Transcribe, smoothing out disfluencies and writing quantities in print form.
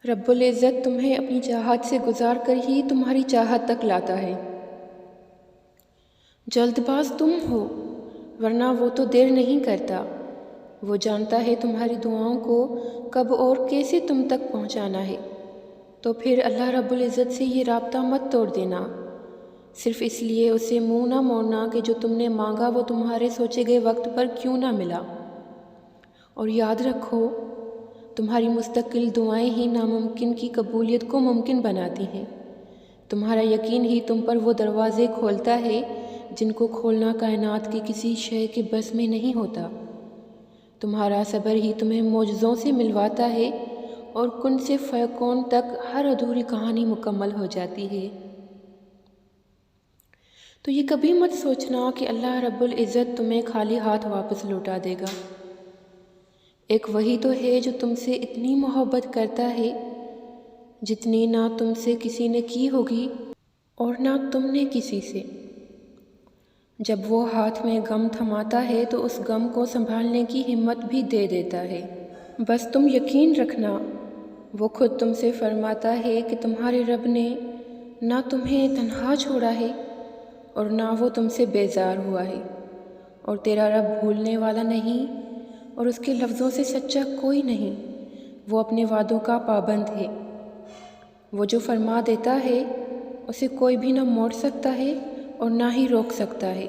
رب العزت تمہیں اپنی چاہت سے گزار کر ہی تمہاری چاہت تک لاتا ہے۔ جلد باز تم ہو، ورنہ وہ تو دیر نہیں کرتا۔ وہ جانتا ہے تمہاری دعاؤں کو کب اور کیسے تم تک پہنچانا ہے۔ تو پھر اللہ رب العزت سے یہ رابطہ مت توڑ دینا، صرف اس لیے اسے منہ نہ موڑنا کہ جو تم نے مانگا وہ تمہارے سوچے گئے وقت پر کیوں نہ ملا۔ اور یاد رکھو، تمہاری مستقل دعائیں ہی ناممکن کی قبولیت کو ممکن بناتی ہیں۔ تمہارا یقین ہی تم پر وہ دروازے کھولتا ہے جن کو کھولنا کائنات کی کسی شے کے بس میں نہیں ہوتا۔ تمہارا صبر ہی تمہیں معجزوں سے ملواتا ہے اور کن سے فیکون تک ہر ادھوری کہانی مکمل ہو جاتی ہے۔ تو یہ کبھی مت سوچنا کہ اللہ رب العزت تمہیں خالی ہاتھ واپس لوٹا دے گا۔ ایک وہی تو ہے جو تم سے اتنی محبت کرتا ہے جتنی نہ تم سے کسی نے کی ہوگی اور نہ تم نے کسی سے۔ جب وہ ہاتھ میں غم تھماتا ہے تو اس غم کو سنبھالنے کی ہمت بھی دے دیتا ہے۔ بس تم یقین رکھنا، وہ خود تم سے فرماتا ہے کہ تمہارے رب نے نہ تمہیں تنہا چھوڑا ہے اور نہ وہ تم سے بیزار ہوا ہے، اور تیرا رب بھولنے والا نہیں اور اس کے لفظوں سے سچا کوئی نہیں۔ وہ اپنے وعدوں کا پابند ہے۔ وہ جو فرما دیتا ہے اسے کوئی بھی نہ موڑ سکتا ہے اور نہ ہی روک سکتا ہے۔